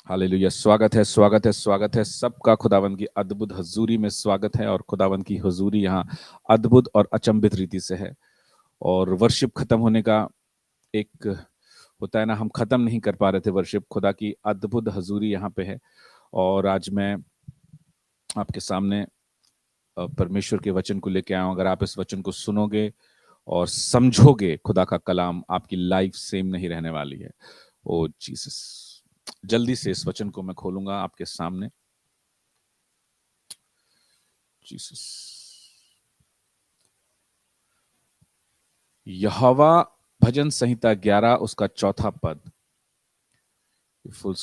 Hallelujah. स्वागत है, स्वागत है, स्वागत है सबका। खुदावंद की अद्भुत हजूरी में स्वागत है। और खुदावंद की हजूरी यहाँ अद्भुत और अचंभित रीति से है। और वर्शिप खत्म होने का एक होता है ना, हम खत्म नहीं कर पा रहे थे वर्शिप। खुदा की अद्भुत हजूरी यहाँ पे है। और आज मैं आपके सामने परमेश्वर के वचन को लेके आया हूं। अगर आप इस वचन को सुनोगे और समझोगे, खुदा का कलाम, आपकी लाइफ सेम नहीं रहने वाली है। ओ जीसस। जल्दी से इस वचन को मैं खोलूंगा आपके सामने। जीसस। यहोवा भजन संहिता 11 उसका चौथा पद। फुल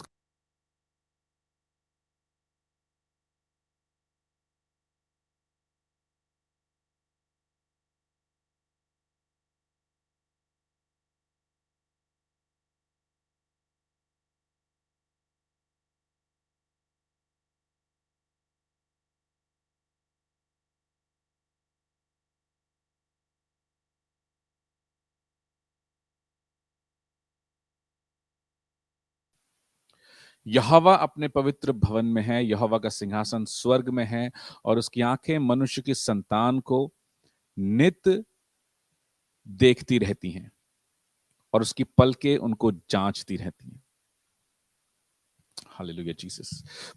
यहोवा अपने पवित्र भवन में है। यहोवा का सिंहासन स्वर्ग में है और उसकी आंखें मनुष्य की संतान को नित देखती रहती हैं और उसकी पलकें उनको जांचती रहती हैं। Hallelujah Jesus.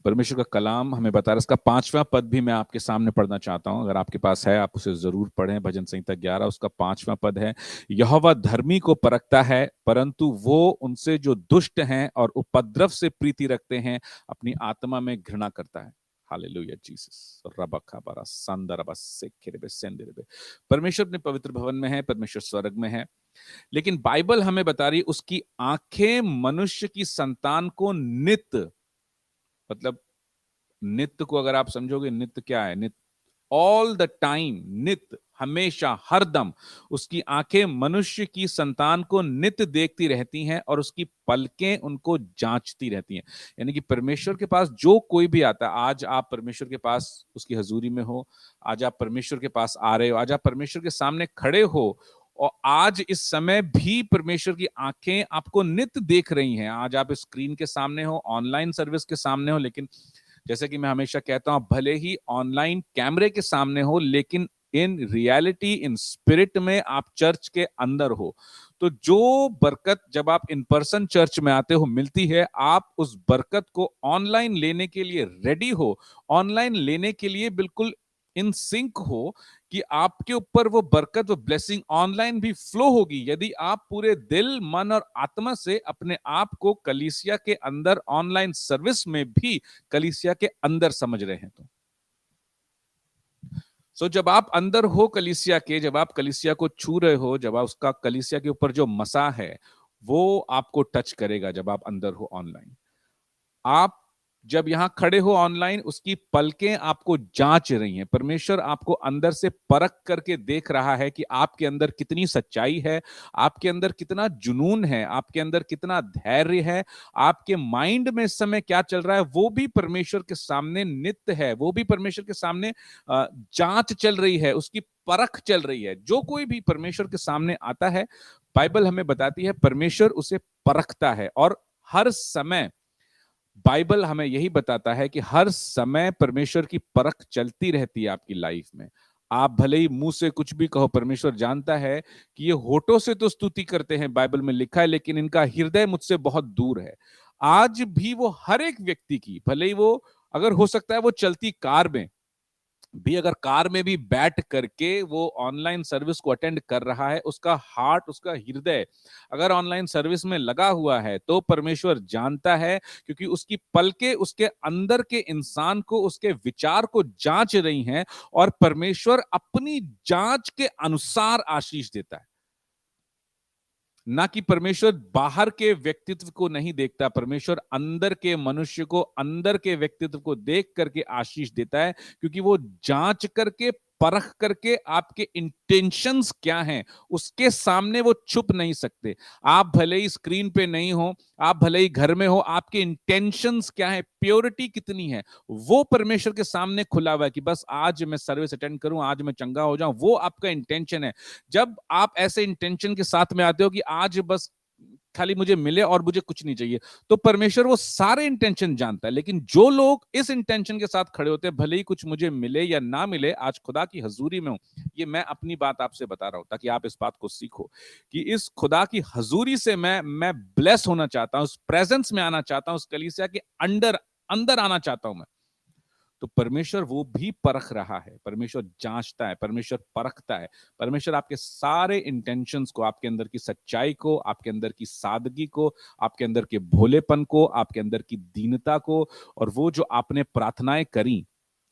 परमेश्वर का कलाम हमें बता रहा है। इसका 5वां पद भी मैं आपके सामने पढ़ना चाहता हूं। अगर आपके पास है आप उसे जरूर पढ़ें। भजन संहिता 11 उसका 5वां पद है। यहोवा धर्मी को परखता है, परंतु वो उनसे जो दुष्ट हैं और उपद्रव से प्रीति रखते हैं अपनी आत्मा में घृणा करता है। Hallelujah Jesus. रबका बरा संदरबा सेखेरेबे सेंदेरेबे। परमेश्वर अपने पवित्र भवन में है, परमेश्वर स्वर्ग में है। लेकिन बाइबल हमें बता रही उसकी आंखें मनुष्य की संतान को नित, मतलब नित्य को अगर आप समझोगे, नित्य क्या है? नित्य ऑल द टाइम, नित्य, हमेशा, हरदम उसकी आंखें मनुष्य की संतान को नित्य देखती रहती हैं और उसकी पलकें उनको जांचती रहती हैं। यानी कि परमेश्वर के पास जो कोई भी आता है, आज आप परमेश्वर के पास उसकी हजूरी में हो, आज आप परमेश्वर के पास आ रहे हो, आज आप परमेश्वर के सामने खड़े हो और आज इस समय भी परमेश्वर की आंखें आपको नित्य देख रही हैं। आज आप स्क्रीन के सामने हो, ऑनलाइन सर्विस के सामने हो, लेकिन जैसे कि मैं हमेशा कहता हूं, भले ही ऑनलाइन कैमरे के सामने हो, लेकिन इन रियलिटी, इन स्पिरिट में आप चर्च के अंदर हो। तो जो बरकत जब आप इन पर्सन चर्च में आते हो मिलती है, आप उस बरकत को ऑनलाइन लेने के लिए रेडी हो, ऑनलाइन लेने के लिए बिल्कुल इन सिंक हो कि आपके ऊपर वो बरकत, वो ब्लेसिंग ऑनलाइन भी फ्लो होगी यदि आप पूरे दिल, मन और आत्मा से अपने आप को कलीसिया के अंदर, ऑनलाइन सर्विस में भी कलीसिया के अंदर समझ रहे हैं। तो जब आप अंदर हो कलीसिया के, जब आप कलीसिया को छू रहे हो, जब आप उसका कलीसिया के ऊपर जो मसा है वो आपको टच करेगा। जब आप अंदर हो ऑनलाइन, आप जब यहां खड़े हो ऑनलाइन, उसकी पलकें आपको जांच रही हैं। परमेश्वर आपको अंदर से परख करके देख रहा है कि आपके अंदर कितनी सच्चाई है, आपके अंदर कितना जुनून है, आपके अंदर कितना धैर्य है, आपके माइंड में इस समय क्या चल रहा है, वो भी परमेश्वर के सामने नित्य है। वो भी परमेश्वर के सामने जांच चल रही है, उसकी परख चल रही है। जो कोई भी परमेश्वर के सामने आता है, बाइबल हमें बताती है परमेश्वर उसे परखता है। और हर समय बाइबल हमें यही बताता है कि हर समय परमेश्वर की परख चलती रहती है आपकी लाइफ में। आप भले ही मुंह से कुछ भी कहो, परमेश्वर जानता है कि ये होठों से तो स्तुति करते हैं, बाइबल में लिखा है, लेकिन इनका हृदय मुझसे बहुत दूर है। आज भी वो हर एक व्यक्ति की, भले ही वो, अगर हो सकता है वो चलती कार में भी, अगर कार में भी बैठ करके वो ऑनलाइन सर्विस को अटेंड कर रहा है, उसका हार्ट, उसका हृदय अगर ऑनलाइन सर्विस में लगा हुआ है, तो परमेश्वर जानता है, क्योंकि उसकी पलकें उसके अंदर के इंसान को, उसके विचार को जांच रही हैं और परमेश्वर अपनी जांच के अनुसार आशीष देता है। ना कि परमेश्वर बाहर के व्यक्तित्व को नहीं देखता, परमेश्वर अंदर के मनुष्य को, अंदर के व्यक्तित्व को देख करके आशीष देता है, क्योंकि वो जांच करके, परख करके आपके इंटेंशंस क्या हैं उसके सामने वो छुप नहीं सकते। आप भले ही स्क्रीन पे नहीं हो, आप भले ही घर में हो, आपके इंटेंशंस क्या है, प्योरिटी कितनी है, वो परमेश्वर के सामने खुला हुआ है कि बस आज मैं सर्विस अटेंड करूं, आज मैं चंगा हो जाऊं, वो आपका इंटेंशन है। जब आप ऐसे इंटेंशन के साथ में आते हो कि आज बस खाली मुझे मिले और मुझे कुछ नहीं चाहिए। तो परमेश्वर वो सारे इंटेंशन जानता है, लेकिन जो लोग इस इंटेंशन के साथ खड़े होते हैं, भले ही कुछ मुझे मिले या ना मिले, आज खुदा की हजूरी में हूं, ये मैं अपनी बात आपसे बता रहा हूं ताकि आप इस बात को सीखो कि इस खुदा की हजूरी से मैं ब्लेस होना चाहता हूं, उस प्रेजेंस में आना चाहता हूं, उस कलीसिया के अंदर अंदर आना चाहता हूं मैं। तो परमेश्वर वो भी परख रहा है, परमेश्वर जांचता है, परमेश्वर परखता है। परमेश्वर आपके सारे इंटेंशंस को, आपके अंदर की सच्चाई को, आपके अंदर की सादगी को, आपके अंदर के भोलेपन को, आपके अंदर की दीनता को, और वो जो आपने प्रार्थनाएं करी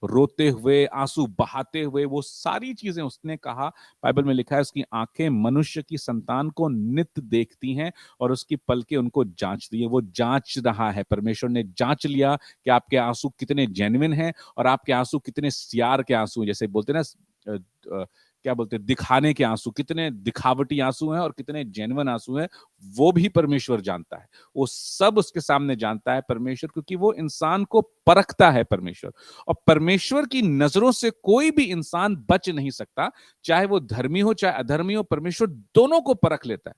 रोते हुए, आंसू बहाते हुए, वो सारी चीजें उसने कहा। बाइबल में लिखा है उसकी आंखें मनुष्य की संतान को नित्य देखती हैं और उसकी पलकें उनको जांचती है। वो जांच रहा है, परमेश्वर ने जांच लिया कि आपके आंसू कितने जेन्युइन हैं और आपके आंसू कितने सियार के आंसू हैं, जैसे बोलते हैं ना, क्या बोलते हैं, दिखाने के आंसू, कितने दिखावटी आंसू हैं और कितने जेन्युइन आंसू हैं, वो भी परमेश्वर जानता है। वो सब उसके सामने जानता है परमेश्वर, क्योंकि वो इंसान को परखता है परमेश्वर। और परमेश्वर की नजरों से कोई भी इंसान बच नहीं सकता, चाहे वो धर्मी हो चाहे अधर्मी हो, परमेश्वर दोनों को परख लेता है।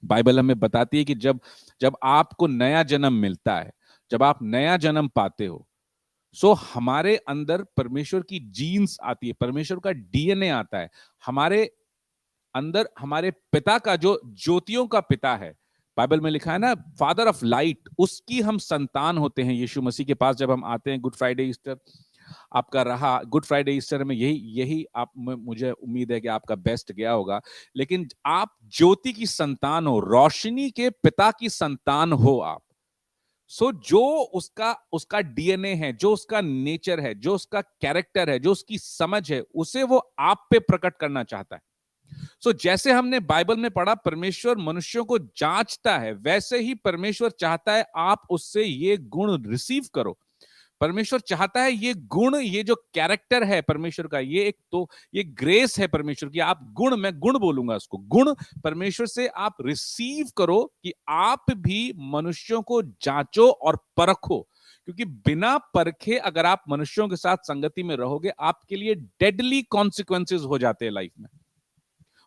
बाइबल हमें बताती है कि जब जब आपको नया जन्म मिलता है, जब आप नया जन्म पाते हो, सो हमारे अंदर परमेश्वर की जीन्स आती है, परमेश्वर का डीएनए आता है हमारे अंदर। हमारे पिता का, जो ज्योतियों का पिता है, बाइबल में लिखा है ना, फादर ऑफ लाइट, उसकी हम संतान होते हैं। यीशु मसीह के पास जब हम आते हैं, गुड फ्राइडे ईस्टर आपका रहा, गुड फ्राइडे ईस्टर में यही यही आप, मुझे उम्मीद है कि आपका बेस्ट गया होगा। लेकिन आप ज्योति की संतान हो, रोशनी के पिता की संतान हो आप। सो जो उसका उसका डीएनए है, जो उसका नेचर है, जो उसका कैरेक्टर है, जो उसकी समझ है, उसे वो आप पे प्रकट करना चाहता है। जैसे हमने बाइबल में पढ़ा परमेश्वर मनुष्यों को जांचता है, वैसे ही परमेश्वर चाहता है आप उससे ये गुण रिसीव करो। परमेश्वर चाहता है ये गुण, ये जो कैरेक्टर है परमेश्वर का, ये एक तो ये ग्रेस है परमेश्वर की, आप गुण, मैं गुण बोलूंगा उसको, गुण परमेश्वर से आप रिसीव करो कि आप भी मनुष्यों को जांचो और परखो। क्योंकि बिना परखे अगर आप मनुष्यों के साथ संगति में रहोगे, आपके लिए डेडली कॉन्सिक्वेंसेस हो जाते हैं लाइफ में।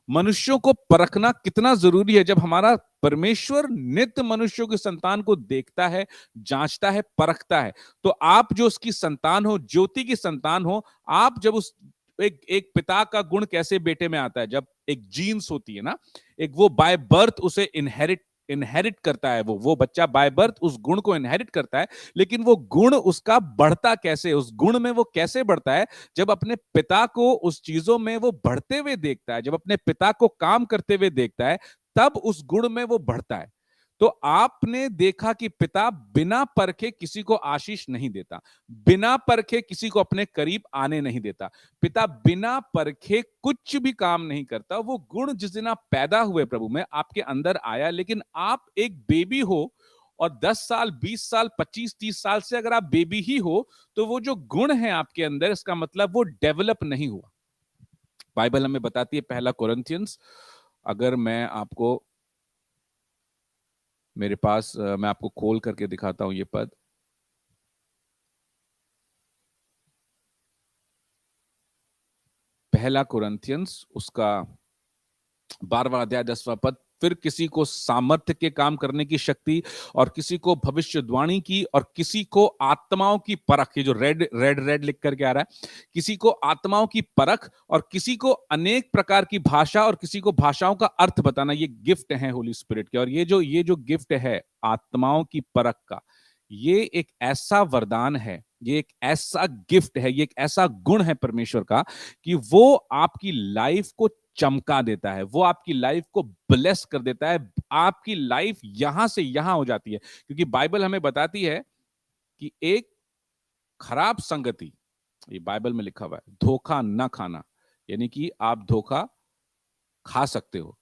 मनुष्यों को परखना कितना जरूरी है, जब हमारा परमेश्वर नित्य मनुष्यों की संतान को देखता है, जांचता है, परखता है। तो आप जो उसकी संतान हो, ज्योति की संतान हो, आप जब उस एक पिता का गुण कैसे बेटे में आता है, जब एक जीन्स होती है ना, एक वो बाय बर्थ उसे इनहेरिट इनहेरिट करता है, वो बच्चा बाय बर्थ उस गुण को इनहेरिट करता है। लेकिन वो गुण उसका बढ़ता कैसे, उस गुण में वो कैसे बढ़ता है, जब अपने पिता को उस चीजों में वो बढ़ते हुए देखता है, जब अपने पिता को काम करते हुए देखता है, तब उस गुण में वो बढ़ता है। तो आपने देखा कि पिता बिना परखे किसी को आशीष नहीं देता, बिना परखे किसी को अपने करीब आने नहीं देता। पिता बिना परखे कुछ भी काम नहीं करता। वो गुण जिस दिन आप पैदा हुए प्रभु में, आपके अंदर आया, लेकिन आप एक बेबी हो और 10 साल, 20 साल, 25, 30 साल से अगर आप बेबी ही हो, तो वो जो गुण है आपके अंदर, इसका मतलब वो डेवलप नहीं हुआ। बाइबल हमें बताती है, पहला कोरिन्थियंस, अगर मैं आपको मेरे पास मैं आपको खोल करके दिखाता हूं ये पद। पहला कोरिन्थियंस उसका 12वां अध्याय 10वां पद, फिर किसी को सामर्थ्य के काम करने की शक्ति, और किसी को भविष्यवाणी की, और किसी को आत्माओं की परख, ये जो रेड रेड रेड लिख करके आ रहा है, किसी को आत्माओं की परख, और किसी को अनेक प्रकार की भाषा, और किसी को भाषाओं का अर्थ बताना। ये गिफ्ट है होली स्पिरिट के। और ये जो गिफ्ट है आत्माओं की परख का, ये एक ऐसा वरदान है, ये एक ऐसा गिफ्ट है, ये एक ऐसा गुण है परमेश्वर का कि वो आपकी लाइफ को चमका देता है, वो आपकी लाइफ को ब्लेस कर देता है। आपकी लाइफ यहां से यहां हो जाती है, क्योंकि बाइबल हमें बताती है कि एक खराब संगति, ये बाइबल में लिखा हुआ है, धोखा ना खाना, यानी कि आप धोखा खा सकते हो।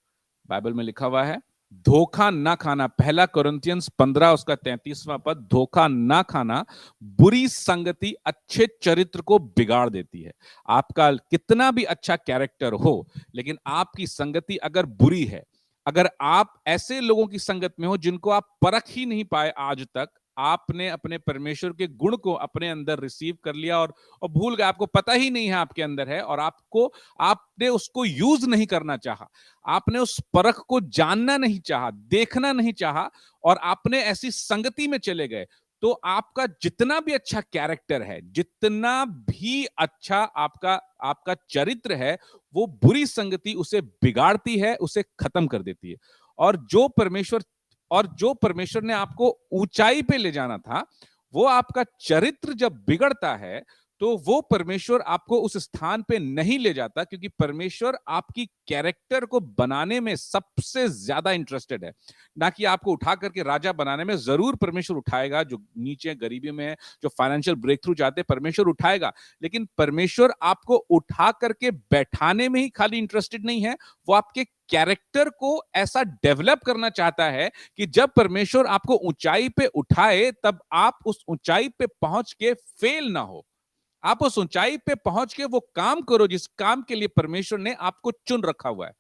बाइबल में लिखा हुआ है धोखा ना खाना, पहला कोरिन्थियंस 15 उसका 33वां पद, धोखा ना खाना, बुरी संगति अच्छे चरित्र को बिगाड़ देती है। आपका कितना भी अच्छा कैरेक्टर हो, लेकिन आपकी संगति अगर बुरी है, अगर आप ऐसे लोगों की संगत में हो जिनको आप परख ही नहीं पाए आज तक, आपने अपने परमेश्वर के गुण को अपने अंदर रिसीव कर लिया और भूल गए, आपको पता ही नहीं है आपके अंदर है, और आपने उसको यूज नहीं करना चाहा, आपने उस परख को जानना नहीं चाहा, देखना नहीं चाहा, और आपने ऐसी संगति में चले गए, तो आपका जितना भी अच्छा कैरेक्टर है, जितना भी अच्छा आपका आपका चरित्र है, वो बुरी संगति उसे बिगाड़ती है, उसे खत्म कर देती है। और जो परमेश्वर ने आपको ऊंचाई पे ले जाना था, वो आपका चरित्र जब बिगड़ता है, तो वो परमेश्वर आपको उस स्थान पे नहीं ले जाता, क्योंकि परमेश्वर आपकी कैरेक्टर को बनाने में सबसे ज्यादा इंटरेस्टेड है, ना कि आपको उठा करके राजा बनाने में। जरूर परमेश्वर उठाएगा, जो नीचे गरीबी में है, जो फाइनेंशियल ब्रेक थ्रू चाहते हैं, परमेश्वर उठाएगा, लेकिन परमेश्वर आपको उठा करके बैठाने में ही खाली इंटरेस्टेड नहीं है, वो आपके कैरेक्टर को ऐसा डेवलप करना चाहता है कि जब परमेश्वर आपको ऊंचाई पे उठाए, तब आप उस ऊंचाई पे पहुंच के फेल ना हो, आप उस ऊंचाई पे पहुंच के वो काम करो जिस काम के लिए परमेश्वर ने आपको चुन रखा हुआ है।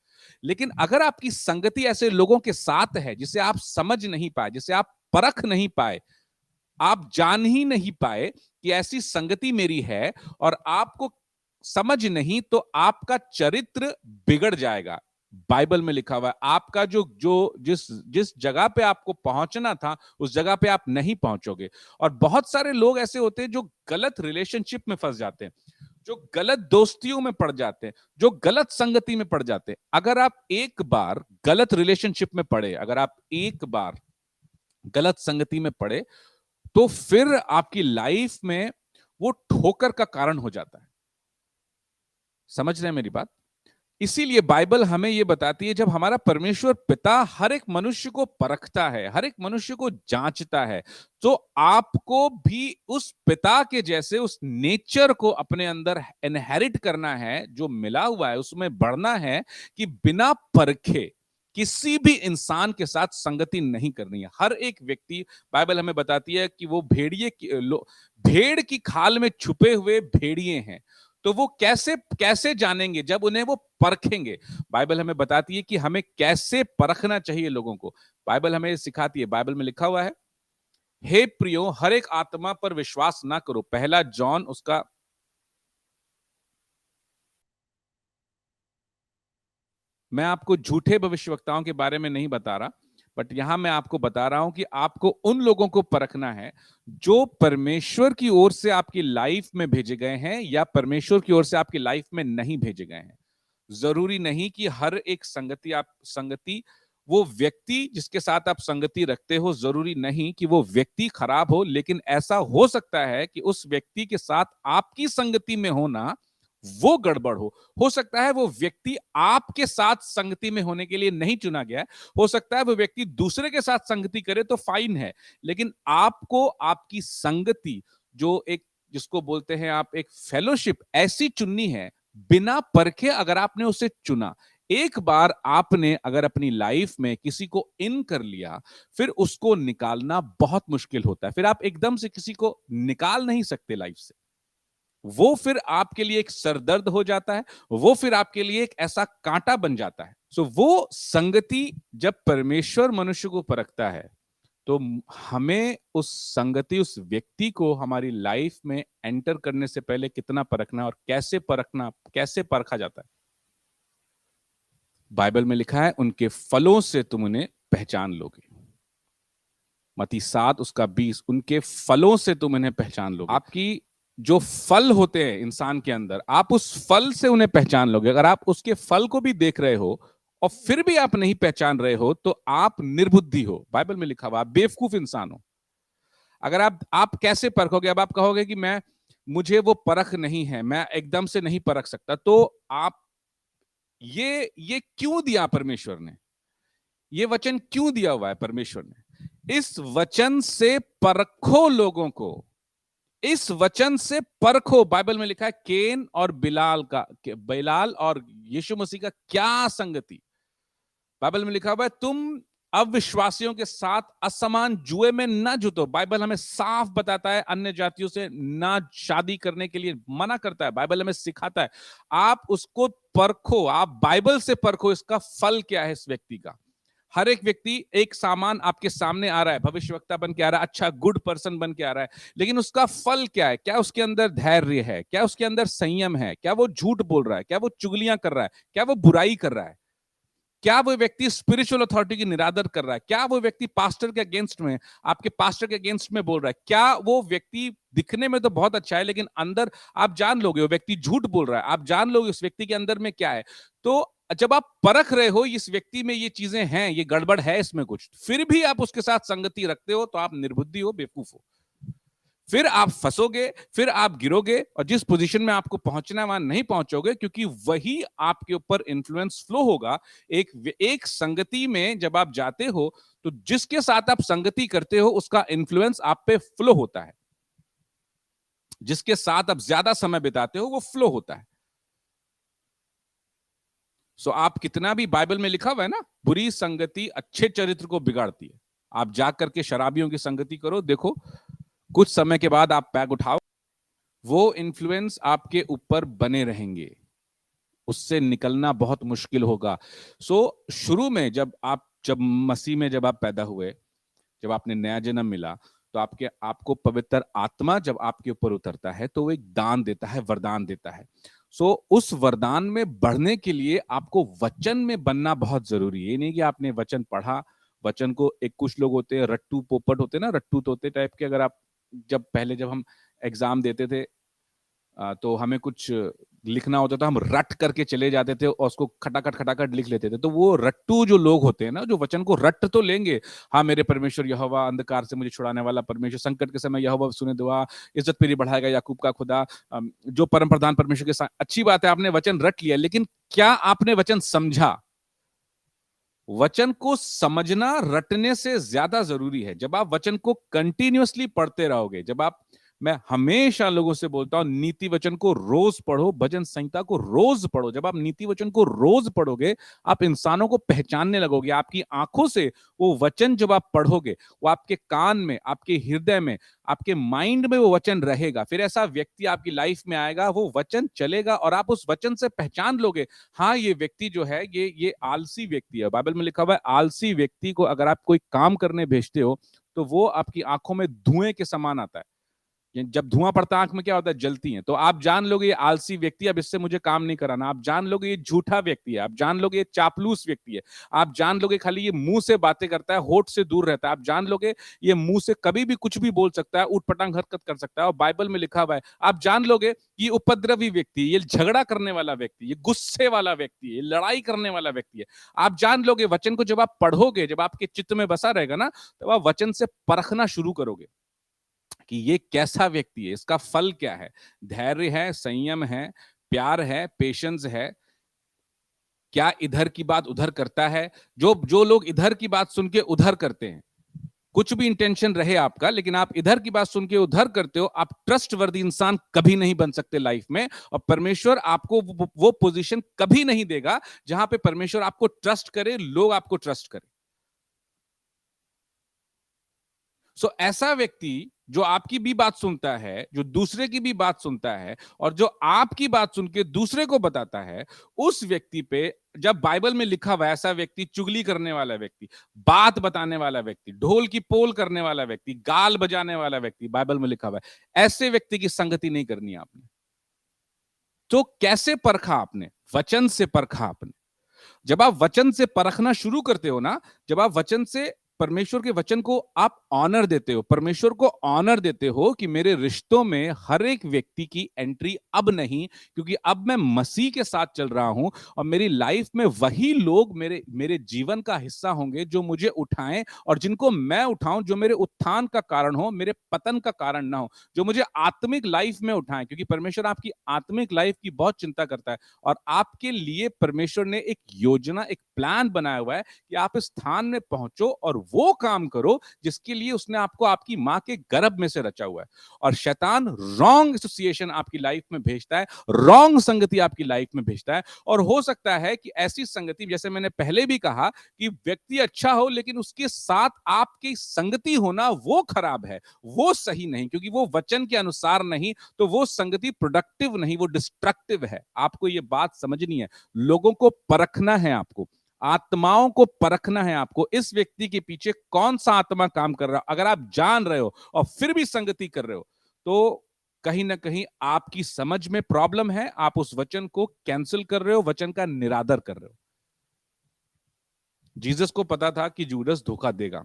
लेकिन अगर आपकी संगति ऐसे लोगों के साथ है जिसे आप समझ नहीं पाए, जिसे आप परख नहीं पाए, आप जान ही नहीं पाए कि ऐसी संगति मेरी है, और आपको समझ नहीं, तो आपका चरित्र बिगड़ जाएगा। बाइबल में लिखा हुआ है, आपका जो जो जिस जिस जगह पे आपको पहुंचना था, उस जगह पे आप नहीं पहुंचोगे। और बहुत सारे लोग ऐसे होते हैं जो गलत रिलेशनशिप में फंस जाते हैं, जो गलत दोस्तियों में पड़ जाते हैं, जो गलत संगति में पड़ जाते हैं। अगर आप एक बार गलत रिलेशनशिप में पड़े, अगर आप एक बार गलत संगति में पड़े, तो फिर आपकी लाइफ में वो ठोकर का कारण हो जाता है। समझ रहे हैं मेरी बात? इसीलिए बाइबल हमें यह बताती है, जब हमारा परमेश्वर पिता हर एक मनुष्य को परखता है, हर एक मनुष्य को जांचता है, तो आपको भी उस पिता के जैसे उस नेचर को अपने अंदर इनहेरिट करना है, जो मिला हुआ है उसमें बढ़ना है, कि बिना परखे किसी भी इंसान के साथ संगति नहीं करनी है। हर एक व्यक्ति, बाइबल हमें बताती है कि वो भेड़ की खाल में छुपे हुए भेड़िए हैं, तो वो कैसे कैसे जानेंगे? जब उन्हें वो परखेंगे। बाइबल हमें बताती है कि हमें कैसे परखना चाहिए लोगों को। बाइबल हमें सिखाती है, बाइबल में लिखा हुआ है, हे प्रियो, हर एक आत्मा पर विश्वास ना करो। पहला जॉन उसका मैं आपको झूठे भविष्यवक्ताओं के बारे में नहीं बता रहा, बट यहां मैं आपको बता रहा हूं कि आपको उन लोगों को परखना है जो परमेश्वर की ओर से आपकी लाइफ में भेजे गए हैं, या परमेश्वर की ओर से आपकी लाइफ में नहीं भेजे गए हैं। जरूरी नहीं कि हर एक संगति, वो व्यक्ति जिसके साथ आप संगति रखते हो, जरूरी नहीं कि वो व्यक्ति खराब हो, लेकिन ऐसा हो सकता है कि उस व्यक्ति के साथ आपकी संगति में होना वो गड़बड़ हो सकता है वो व्यक्ति आपके साथ संगति में होने के लिए नहीं चुना गया है, हो सकता है वो व्यक्ति दूसरे के साथ संगति करे तो फाइन है, लेकिन आपको आपकी संगति, जो एक जिसको बोलते हैं आप एक फेलोशिप, ऐसी चुननी है बिना परखे। अगर आपने उसे चुना, एक बार आपने अगर अपनी लाइफ में किसी को इन कर लिया, फिर उसको निकालना बहुत मुश्किल होता है। फिर आप एकदम से किसी को निकाल नहीं सकते लाइफ से, वो फिर आपके लिए एक सरदर्द हो जाता है, वो फिर आपके लिए एक ऐसा कांटा बन जाता है। सो वो संगति, जब परमेश्वर मनुष्य को परखता है, तो हमें उस संगति, उस व्यक्ति को हमारी लाइफ में एंटर करने से पहले कितना परखना और कैसे परखना, कैसे परखा जाता है। बाइबल में लिखा है, उनके फलों से तुम उन्हें पहचान लोगे। मत्ती 7 उसका 20, उनके फलों से तुम उन्हें पहचान लोगे। आपकी जो फल होते हैं इंसान के अंदर, आप उस फल से उन्हें पहचान लोगे। अगर आप उसके फल को भी देख रहे हो और फिर भी आप नहीं पहचान रहे हो, तो आप निर्बुद्धि हो। बाइबल में लिखा हुआ, आप बेवकूफ इंसान हो। अगर आप कैसे परखोगे? अब आप कहोगे कि मुझे वो परख नहीं है, मैं एकदम से नहीं परख सकता, तो आप ये क्यों दिया परमेश्वर ने? ये वचन क्यों दिया हुआ है परमेश्वर ने? इस वचन से परखो लोगों को, इस वचन से परखो। बाइबल में लिखा है, केन और बिलाल और यीशु मसीह का क्या संगति। बाइबल में लिखा हुआ है, तुम अविश्वासियों के साथ असमान जुए में ना जुटो। बाइबल हमें साफ बताता है, अन्य जातियों से ना शादी करने के लिए मना करता है। बाइबल हमें सिखाता है, आप उसको परखो, आप बाइबल से परखो, इसका फल क्या है इस व्यक्ति का। हर एक व्यक्ति एक सामान आपके सामने आ रहा है, भविष्यवक्ता बन के आ रहा है, अच्छा गुड पर्सन बन के आ रहा है, लेकिन उसका फल क्या है? क्या उसके अंदर धैर्य है? क्या उसके अंदर संयम है? क्या वो झूठ बोल रहा है? क्या वो चुगलियां कर रहा है? क्या वो बुराई कर रहा है? क्या वो व्यक्ति स्पिरिचुअल अथॉरिटी की निरादर कर रहा है? क्या वो व्यक्ति पास्टर के अगेंस्ट में, आपके पास्टर के अगेंस्ट में बोल रहा है? क्या वो व्यक्ति दिखने में तो बहुत अच्छा है, लेकिन अंदर आप जान लोगे वो व्यक्ति झूठ बोल रहा है, आप जान लोगे उस व्यक्ति के अंदर में क्या है। तो जब आप परख रहे हो इस व्यक्ति में ये चीजें हैं, ये गड़बड़ है इसमें कुछ, फिर भी आप उसके साथ संगति रखते हो, तो आप निर्बुद्धि हो, बेवकूफ हो। फिर आप फंसोगे, फिर आप गिरोगे, और जिस पोजीशन में आपको पहुंचना है वहां नहीं पहुंचोगे, क्योंकि वही आपके ऊपर इन्फ्लुएंस फ्लो होगा। एक संगति में जब आप जाते हो, तो जिसके साथ आप संगति करते हो उसका इन्फ्लुएंस आप पे फ्लो होता है। जिसके साथ आप ज्यादा समय बिताते हो वो फ्लो होता है। सो आप कितना भी बाइबल में लिखा हुआ है ना, बुरी संगति अच्छे चरित्र को बिगाड़ती है। आप जाकर के शराबियों की संगति करो, देखो कुछ समय के बाद आप पैग उठाओ, वो इन्फ्लुएंस आपके ऊपर बने रहेंगे, उससे निकलना बहुत मुश्किल होगा। सो शुरू में जब मसीह में जब आप पैदा हुए, जब आपने नया जन्म मिला, तो आपको पवित्र आत्मा जब आपके ऊपर उतरता है तो वो एक दान देता है, वरदान देता है। सो उस वरदान में बढ़ने के लिए आपको वचन में बनना बहुत जरूरी है। ये नहीं कि आपने वचन पढ़ा, वचन को, एक कुछ लोग होते हैं रट्टू पोपट होते हैं ना, रट्टू तोते टाइप के। अगर आप जब हम एग्जाम देते थे, तो हमें कुछ लिखना होता था, हम रट करके चले जाते थे और उसको खटाखट खटाखट लिख लेते थे। तो वो रट्टू जो लोग होते हैं ना, जो वचन को रट तो लेंगे, हाँ मेरे परमेश्वर यहोवा अंधकार से मुझे छुड़ाने वाला परमेश्वर, संकट के समय यहोवा सुने दुआ, इज्जत मेरी बढ़ाएगा याकूब का खुदा, जो परम प्रधान परमेश्वर के साथ। अच्छी बात है, आपने वचन रट लिया, लेकिन क्या आपने वचन समझा? वचन को समझना रटने से ज्यादा जरूरी है। जब आप वचन को कंटिन्यूअसली पढ़ते रहोगे, मैं हमेशा लोगों से बोलता हूं, नीति वचन को रोज पढ़ो, भजन संहिता को रोज पढ़ो। जब आप नीति वचन को रोज पढ़ोगे, आप इंसानों को पहचानने लगोगे। आपकी आंखों से वो वचन जब आप पढ़ोगे, वो आपके कान में, आपके हृदय में, आपके माइंड में वो वचन रहेगा। फिर ऐसा व्यक्ति आपकी लाइफ में आएगा, वो वचन चलेगा और आप उस वचन से पहचान लोगे, हाँ ये व्यक्ति जो है ये आलसी व्यक्ति है। बाइबल में लिखा हुआ है, आलसी व्यक्ति को अगर आप कोई काम करने भेजते हो, तो वो आपकी आंखों में धुएं के समान आता है। जब धुआं पड़ता है आंख में, क्या होता है? जलती है। तो आप जान लोगे ये आलसी व्यक्ति, अब इससे मुझे काम नहीं कराना। आप जान लोगे ये झूठा व्यक्ति है, आप जान लोगे ये चापलूस व्यक्ति है, आप जान लोगे खाली ये मुंह से बातें करता है, होठ से दूर रहता है, आप जान लोगे ये मुंह से कभी भी कुछ भी बोल सकता है, ऊटपटांग हरकत कर सकता है। और बाइबल में लिखा हुआ है, आप जान लोगे ये उपद्रवी व्यक्ति, ये झगड़ा करने वाला व्यक्ति, ये गुस्से वाला व्यक्ति है, ये लड़ाई करने वाला व्यक्ति है। आप जान लोगे वचन को जब आप पढ़ोगे, जब आपके चित्त में बसा रहेगा ना, तब आप वचन से परखना शुरू करोगे कि ये कैसा व्यक्ति है, इसका फल क्या है। धैर्य है, संयम है, प्यार है, पेशेंस है, क्या इधर की बात उधर करता है। जो जो लोग इधर की बात सुन के उधर करते हैं, कुछ भी इंटेंशन रहे आपका, लेकिन आप इधर की बात सुन के उधर करते हो, आप ट्रस्ट वर्दी इंसान कभी नहीं बन सकते लाइफ में। और परमेश्वर आपको वो पोजीशन कभी नहीं देगा जहां पे परमेश्वर आपको ट्रस्ट करे, लोग आपको ट्रस्ट करें। सो ऐसा व्यक्ति जो आपकी भी बात सुनता है, जो दूसरे की भी बात सुनता है, और जो आपकी बात सुन के दूसरे को बताता है, उस व्यक्ति पे, जब बाइबल में लिखा हुआ है ऐसा व्यक्ति, चुगली करने वाला व्यक्ति, बात बताने वाला व्यक्ति, ढोल की पोल करने वाला व्यक्ति, गाल बजाने वाला व्यक्ति, बाइबल में लिखा हुआ है, ऐसे व्यक्ति की संगति नहीं करनी आपने। तो कैसे परखा आपने? वचन से परखा आपने। जब आप वचन से परखना शुरू करते हो ना, जब आप वचन से, परमेश्वर के वचन को आप ऑनर देते हो, परमेश्वर को ऑनर देते हो कि मेरे रिश्तों में हर एक व्यक्ति की एंट्री अब नहीं, क्योंकि अब मैं मसीह के साथ चल रहा हूं, और मेरी लाइफ में वही लोग मेरे मेरे जीवन का हिस्सा होंगे जो मुझे उठाएं, और जिनको मैं उठाऊं, जो मेरे उत्थान का कारण हो, मेरे पतन का कारण ना हो, जो मुझे आत्मिक लाइफ में उठाएं। क्योंकि परमेश्वर आपकी आत्मिक लाइफ की बहुत चिंता करता है, और आपके लिए परमेश्वर ने एक योजना, एक प्लान बनाया हुआ है कि आप इस स्थान में पहुंचो और वो काम करो जिसके लिए उसने आपको आपकी मां के गर्भ में से रचा हुआ है। और शैतान रॉन्ग एसोसिएशन आपकी लाइफ में भेजता है, रॉन्ग संगति आपकी लाइफ में भेजता है। और हो सकता है कि ऐसी संगति, जैसे मैंने पहले भी कहा, कि व्यक्ति अच्छा हो लेकिन उसके साथ आपकी संगति होना वो खराब है, वो सही नहीं, क्योंकि वो वचन के अनुसार नहीं, तो वो संगति प्रोडक्टिव नहीं, वो डिस्ट्रक्टिव है। आपको ये बात समझनी है, लोगों को परखना है आपको। आत्माओं को परखना है आपको, इस व्यक्ति के पीछे कौन सा आत्मा काम कर रहा है। अगर आप जान रहे हो और फिर भी संगति कर रहे हो, तो कहीं ना कहीं आपकी समझ में प्रॉब्लम है, आप उस वचन को कैंसिल कर रहे हो, वचन का निरादर कर रहे हो। जीसस को पता था कि जूडस धोखा देगा,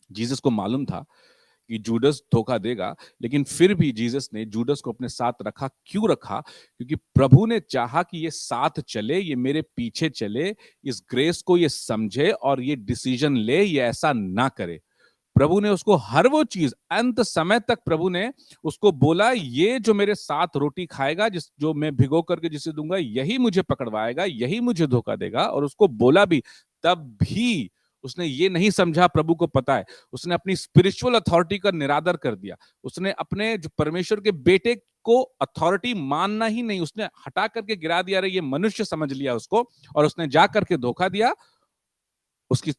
जीसस को मालूम था कि जूडस धोखा देगा, लेकिन फिर भी जीसस ने जूडस को अपने साथ रखा। क्यों रखा? क्योंकि प्रभु ने चाहा कि ये साथ चले, ये मेरे पीछे चले, इस ग्रेस को ये समझे और ये डिसीजन ले, ये ऐसा ना करे। प्रभु ने उसको हर वो चीज, अंत समय तक प्रभु ने उसको बोला, ये जो मेरे साथ रोटी खाएगा, जिस जो मैं भिगो करके जिसे दूंगा, यही मुझे पकड़वाएगा, यही मुझे धोखा देगा। और उसको बोला भी, तब भी उसने ये नहीं समझा, प्रभु को पता है। उसने अपनी स्पिरिचुअल अथॉरिटी का निरादर कर दिया। उसने अपने जो परमेश्वर के बेटे को अथॉरिटी मानना ही नहीं, उसने हटा करके गिरा दिया। ये मनुष्य समझ लिया उसको, और उसने जा करके धोखा दिया। उसकी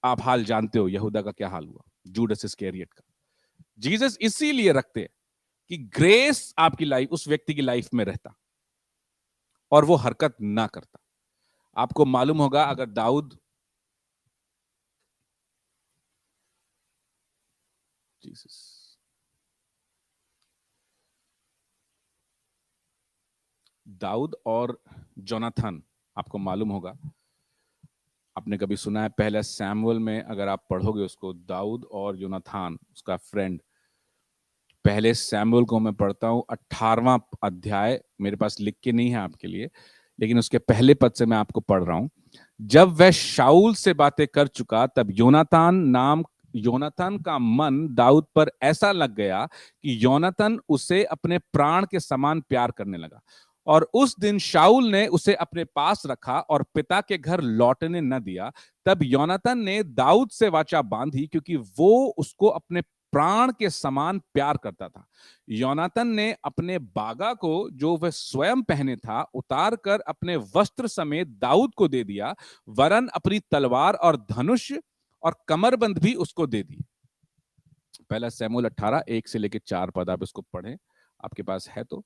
आप हाल जानते हो, यहूदा का क्या हाल हुआ, जूडस इस्करियोट का। जीसस इसीलिए रखते हैं कि ग्रेस आपकी लाइफ, उस व्यक्ति की लाइफ में रहता और वो हरकत ना करता। आपको मालूम होगा, अगर दाऊद, जीसस, दाऊद और जोनाथन, आपको मालूम होगा, आपने कभी सुना है पहले सैमुअल में, अगर आप पढ़ोगे उसको, दाऊद और योनाथान उसका फ्रेंड, पहले सैमुअल को मैं पढ़ता हूं 18वां अध्याय, मेरे पास लिख के नहीं है आपके लिए, लेकिन उसके पहले पद से मैं आपको पढ़ रहा हूं। जब वह शाऊल से बातें कर चुका, तब योनातान का मन दाऊद पर ऐसा लग गया कि योनातान उसे अपने प्राण के समान प्यार करने लगा। और उस दिन शाऊल ने उसे अपने पास रखा और पिता के घर लौटने न दिया। तब योनातान ने दाऊद से वाचा बांधी, क्योंकि वो उसको अपने प्राण के समान प्यार करता था। योनातान ने अपने बागा को, जो वह स्वयं पहने था, उतार कर अपने वस्त्र समेत दाऊद को दे दिया, वरन अपनी तलवार और धनुष और कमरबंद भी उसको दे दी। पहला सैमुअल 18 1 से लेकर 4 पद आप इसको पढ़ें, आपके पास है तो।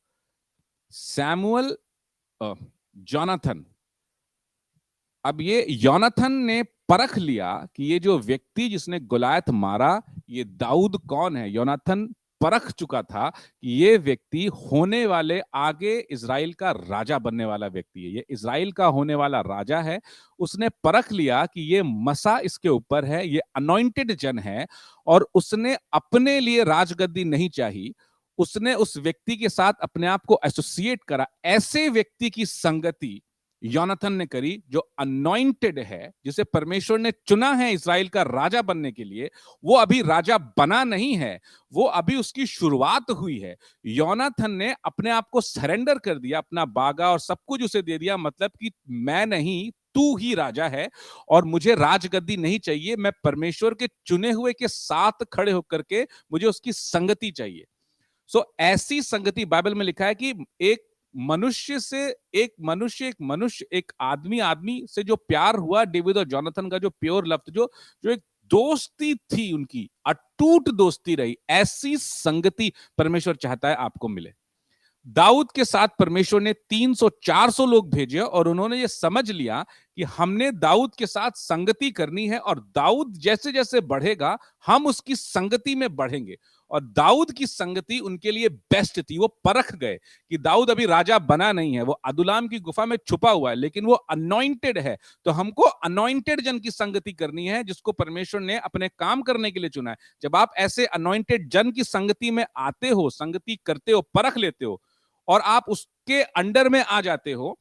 सैमुअल, जोनाथन, अब ये योनाथन ने परख लिया कि ये जो व्यक्ति जिसने गोलायत मारा, ये दाऊद कौन है। योनाथन परख चुका था कि ये व्यक्ति होने वाले, आगे इजराइल का राजा बनने वाला व्यक्ति है, ये इजराइल का होने वाला राजा है। उसने परख लिया कि ये मसा इसके ऊपर है, ये अनॉइंटेड जन है, और उसने अपने लिए राजगद्दी नहीं चाहिए। उसने उस व्यक्ति के साथ अपने आप को एसोसिएट करा। ऐसे व्यक्ति की संगति योनाथन ने करी जो अनॉइंटेड है, जिसे परमेश्वर ने चुना है इजराइल का राजा बनने के लिए। वो अभी राजा बना नहीं है, वो अभी उसकी शुरुआत हुई है। योनाथन ने अपने आप को सरेंडर कर दिया, अपना बागा और सब कुछ उसे दे दिया, मतलब कि मैं नहीं, तू ही राजा है और मुझे राजगद्दी नहीं चाहिए, मैं परमेश्वर के चुने हुए के साथ खड़े होकर के मुझे उसकी संगति चाहिए। ऐसी संगति, बाइबल में लिखा है कि एक मनुष्य से, एक आदमी आदमी से जो प्यार हुआ, डेविड और जोनाथन का जो प्योर लव, जो एक दोस्ती थी, उनकी अटूट दोस्ती रही, ऐसी संगति परमेश्वर चाहता है आपको मिले। दाऊद के साथ परमेश्वर ने 300-400 लोग भेजे और उन्होंने ये समझ लिया कि हमने दाऊद के साथ संगति करनी है, और दाऊद जैसे जैसे बढ़ेगा हम उसकी संगति में बढ़ेंगे। और दाऊद की संगति उनके लिए बेस्ट थी। वो परख गए कि दाऊद अभी राजा बना नहीं है, वो अदुलाम की गुफा में छुपा हुआ है, लेकिन वो अनॉइंटेड है। तो हमको अनॉइंटेड जन की संगति करनी है, जिसको परमेश्वर ने अपने काम करने के लिए चुना है। जब आप ऐसे अनॉइंटेड जन की संगति में आते हो, संगति करते हो, परख लेते हो और आप उसके अंडर में आ जाते हो,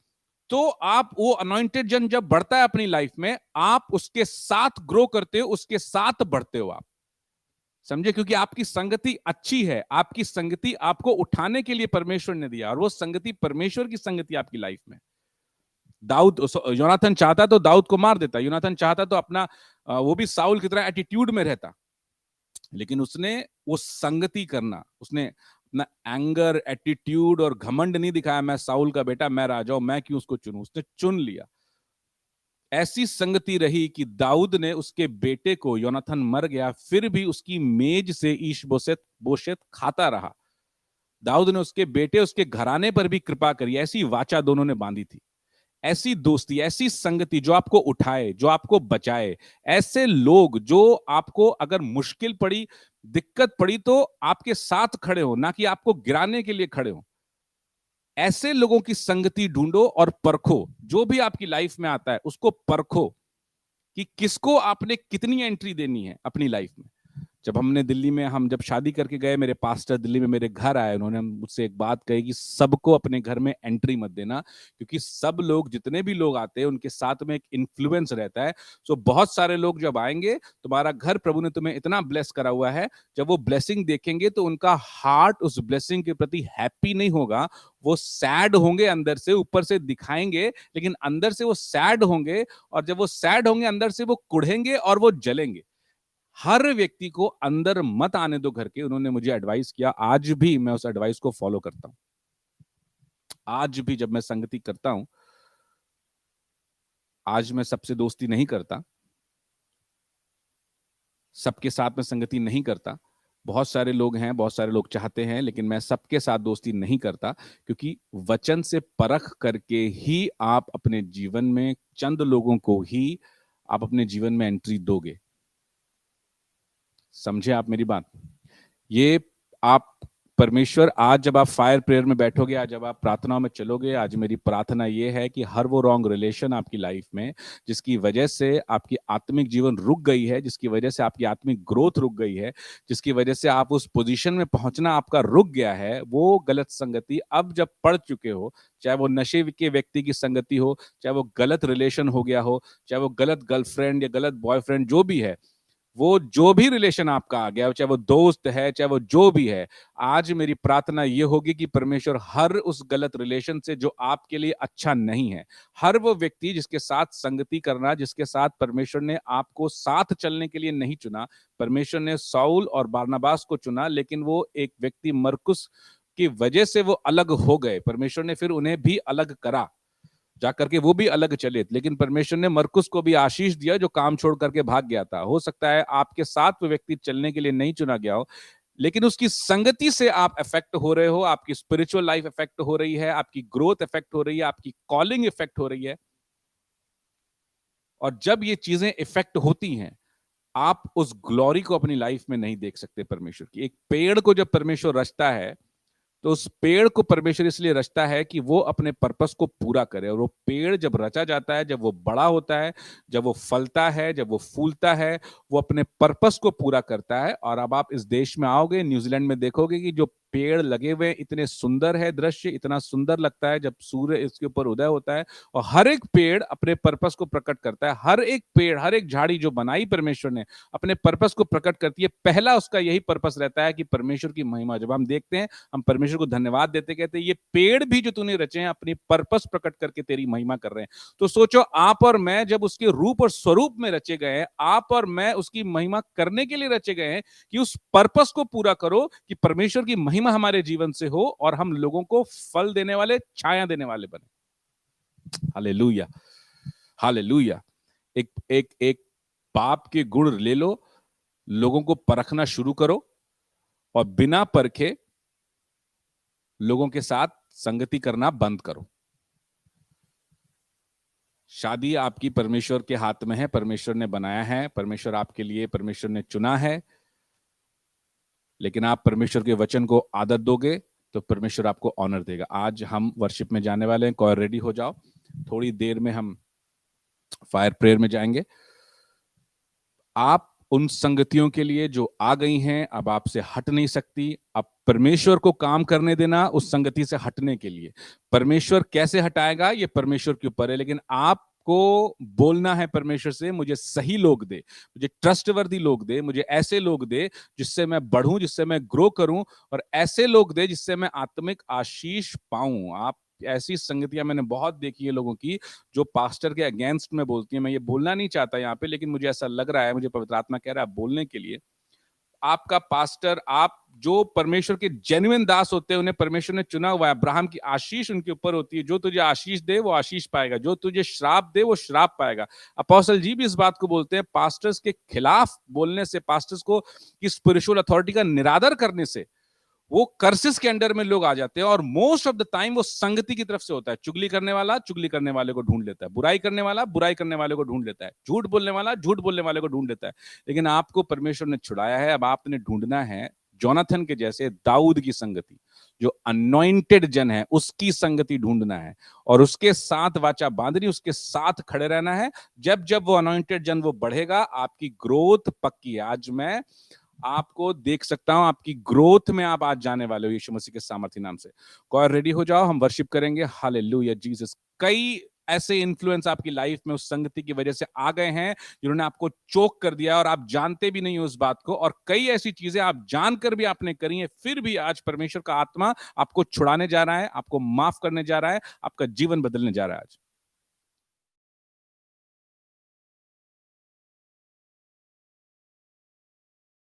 तो आप, वो अनॉइंटेड जन जब बढ़ता है अपनी लाइफ में, आप उसके साथ ग्रो करते हो, उसके साथ बढ़ते हो आप, समझे? क्योंकि आपकी संगति अच्छी है, आपकी संगति आपको उठाने के लिए परमेश्वर ने दिया, और वो संगति परमेश्वर की संगति आपकी लाइफ में। दाऊद, योनाथन चाहता तो दाऊद को मार देता, योनाथन चाहता तो अपना वो भी साउल की तरह एटीट्यूड में रहता, लेकिन उसने वो संगति करना, उसने अपना एंगर, एटीट्यूड और घमंड नहीं दिखाया, मैं साउल का बेटा, मैं राजा हूं, मैं क्यों उसको चुनूं। उसने चुन लिया। ऐसी संगति रही कि दाऊद ने उसके बेटे को, योनाथन मर गया, फिर भी उसकी मेज से ईश बोशेत बोशेत खाता रहा। दाऊद ने उसके बेटे, उसके घराने पर भी कृपा करी। ऐसी वाचा दोनों ने बांधी थी, ऐसी दोस्ती, ऐसी संगति जो आपको उठाए, जो आपको बचाए, ऐसे लोग जो आपको अगर मुश्किल पड़ी, दिक्कत पड़ी तो आपके साथ खड़े हो, ना कि आपको गिराने के लिए खड़े हो। ऐसे लोगों की संगति ढूंढो और परखो। जो भी आपकी लाइफ में आता है उसको परखो कि किसको आपने कितनी एंट्री देनी है अपनी लाइफ में। जब हमने दिल्ली में, हम जब शादी करके गए, मेरे पास्टर दिल्ली में मेरे घर आए, उन्होंने मुझसे एक बात कही कि सबको अपने घर में एंट्री मत देना, क्योंकि सब लोग, जितने भी लोग आते हैं उनके साथ में एक इन्फ्लुएंस रहता है। सो बहुत सारे लोग जब आएंगे, तुम्हारा घर प्रभु ने तुम्हें इतना ब्लेस करा हुआ है, जब वो ब्लेसिंग देखेंगे तो उनका हार्ट उस ब्लेसिंग के प्रति हैप्पी नहीं होगा, वो सैड होंगे अंदर से, ऊपर से दिखाएंगे लेकिन अंदर से वो सैड होंगे, और जब वो सैड होंगे अंदर से वो कुढ़ेंगे और वो जलेंगे। हर व्यक्ति को अंदर मत आने दो घर के। उन्होंने मुझे एडवाइस किया, आज भी मैं उस एडवाइस को फॉलो करता हूं। आज भी जब मैं संगति करता हूं, आज मैं सबसे दोस्ती नहीं करता, सबके साथ में संगति नहीं करता। बहुत सारे लोग हैं, बहुत सारे लोग चाहते हैं, लेकिन मैं सबके साथ दोस्ती नहीं करता, क्योंकि वचन से परख करके ही आप अपने जीवन में चंद लोगों को ही आप अपने जीवन में एंट्री दोगे। समझे आप मेरी बात? ये आप परमेश्वर, आज जब आप फायर प्रेयर में बैठोगे, आज जब आप प्रार्थनाओं में चलोगे, आज मेरी प्रार्थना ये है कि हर वो रॉन्ग रिलेशन आपकी लाइफ में, जिसकी वजह से आपकी आत्मिक जीवन रुक गई है, जिसकी वजह से आपकी आत्मिक ग्रोथ रुक गई है, जिसकी वजह से आप उस पोजीशन में पहुंचना आपका रुक गया है, वो गलत संगति अब जब पढ़ चुके हो, चाहे वो नशे के व्यक्ति की संगति हो, चाहे वो गलत रिलेशन हो गया हो, चाहे वो गलत गर्लफ्रेंड या गलत बॉयफ्रेंड जो भी है, वो जो भी रिलेशन आपका आ गया, चाहे वो दोस्त है, चाहे वो जो भी है, आज मेरी प्रार्थना ये होगी कि परमेश्वर हर उस गलत रिलेशन से जो आपके लिए अच्छा नहीं है, हर वो व्यक्ति जिसके साथ संगति करना, जिसके साथ परमेश्वर ने आपको साथ चलने के लिए नहीं चुना, परमेश्वर ने साउल और बारनबास को चुना, लेकिन वो एक व्यक्ति मरकुस की वजह से वो अलग हो गए, परमेश्वर ने फिर उन्हें भी अलग करा, जाकर के वो भी अलग चले, लेकिन परमेश्वर ने मरकुस को भी आशीष दिया जो काम छोड़ करके भाग गया था। हो सकता है आपके साथ वो व्यक्ति चलने के लिए नहीं चुना गया हो, लेकिन उसकी संगति से आप इफेक्ट हो रहे हो, आपकी स्पिरिचुअल लाइफ इफेक्ट हो रही है, आपकी ग्रोथ इफेक्ट हो रही है, आपकी कॉलिंग इफेक्ट हो रही है। और जब ये चीजें इफेक्ट होती हैं, आप उस ग्लोरी को अपनी लाइफ में नहीं देख सकते परमेश्वर की। एक पेड़ को जब परमेश्वर रचता है, तो उस पेड़ को परमेश्वर इसलिए रचता है कि वो अपने पर्पस को पूरा करे, और वो पेड़ जब रचा जाता है, जब वो बड़ा होता है, जब वो फलता है, जब वो फूलता है, वो अपने पर्पस को पूरा करता है। और अब आप इस देश में आओगे, न्यूजीलैंड में देखोगे कि जो पेड़ लगे हुए इतने सुंदर है, दृश्य इतना सुंदर लगता है जब सूर्य इसके ऊपर उदय होता है, और हर एक पेड़ अपने पर्पस को प्रकट करता है। हर एक पेड़, हर एक झाड़ी जो बनाई परमेश्वर ने अपने पर्पस को प्रकट करती है। पहला उसका यही पर्पस रहता है कि परमेश्वर की महिमा। जब हम देखते हैं, हम परमेश्वर को धन्यवाद देते, कहते हैं ये पेड़ भी जो तूने रचे हैं अपनी पर्पस प्रकट करके तेरी महिमा कर रहे हैं। तो सोचो, आप और मैं जब उसके रूप और स्वरूप में रचे गए हैं, आप और मैं उसकी महिमा करने के लिए रचे गए हैं, कि उस पर्पस को पूरा करो, कि परमेश्वर की महिमा हमारे जीवन से हो और हम लोगों को फल देने वाले, छाया देने वाले बने। Hallelujah, hallelujah. एक एक एक पाप के गुण ले लो, लोगों को परखना शुरू करो, और बिना परखे लोगों के साथ संगति करना बंद करो। शादी आपकी परमेश्वर के हाथ में है, परमेश्वर ने बनाया है, परमेश्वर आपके लिए, परमेश्वर ने चुना है। लेकिन आप परमेश्वर के वचन को आदत दोगे तो परमेश्वर आपको ऑनर देगा। आज हम वर्शिप में जाने वाले हैं, कोई रेडी हो जाओ, थोड़ी देर में हम फायर प्रेयर में जाएंगे। आप उन संगतियों के लिए जो आ गई हैं, अब आपसे हट नहीं सकती। अब परमेश्वर को काम करने देना उस संगति से हटने के लिए। परमेश्वर कैसे हटाएगा ये परमेश्वर के ऊपर है, लेकिन आपको बोलना है परमेश्वर से, मुझे सही लोग दे, मुझे ट्रस्टवर्दी लोग दे, मुझे ऐसे लोग दे जिससे मैं बढ़ूं, जिससे मैं ग्रो करूं, और ऐसे लोग दे जिससे मैं आत्मिक आशीष पाऊं। आप ऐसी संगतियां मैंने बहुत देखी है लोगों की, जो पास्टर के अगेंस्ट में बोलती है। मैं ये बोलना नहीं चाहता यहाँ पे, लेकिन मुझे ऐसा लग रहा है, मुझे पवित्र आत्मा कह रहा है बोलने के लिए। आपका पास्टर, आप जो परमेश्वर के जेन्युइन दास होते हैं, उन्हें परमेश्वर ने चुना हुआ है, अब्राहम की आशीष उनके ऊपर होती है। जो तुझे आशीष दे वो आशीष पाएगा, जो तुझे श्राप दे वो श्राप पाएगा। अपोस्टल जी भी इस बात को बोलते हैं, पास्टर्स के खिलाफ बोलने से, पास्टर्स को की स्पिरिचुअल अथॉरिटी का निरादर करने से वो कर्सेस के अंडर में लोग आ जाते हैं, और मोस्ट ऑफ द टाइम वो संगति की तरफ से होता है। चुगली करने वाला चुगली करने वाले को ढूंढ लेता है, बुराई करने वाला बुराई करने वाले को ढूंढ लेता है, झूठ बोलने वाला झूठ बोलने वाले को ढूंढ लेता है। लेकिन आपको परमेश्वर ने छुड़ाया है, अब आपने ढूंढना है जोनाथन के जैसे दाऊद की संगति, जो अनॉइंटेड जन है उसकी संगति ढूंढना है, और उसके साथ वाचा बांधनी, उसके साथ खड़े रहना है। जब जब वो अनॉइंटेड जन वो बढ़ेगा, आपकी ग्रोथ पक्की है। आज मैं आपको देख सकता हूं, आपकी ग्रोथ में आप आज जाने वाले हो यीशु मसीह के सामर्थ्य नाम से। और रेडी हो जाओ, हम वर्शिप करेंगे। Hallelujah Jesus. कई ऐसे इन्फ्लुएंस आपकी लाइफ में उस संगति की वजह से आ गए हैं, जिन्होंने आपको चोक कर दिया और आप जानते भी नहीं हो उस बात को, और कई ऐसी चीजें आप जानकर भी आपने करी हैं, फिर भी आज परमेश्वर का आत्मा आपको छुड़ाने जा रहा है, आपको माफ करने जा रहा है, आपका जीवन बदलने जा रहा है आज।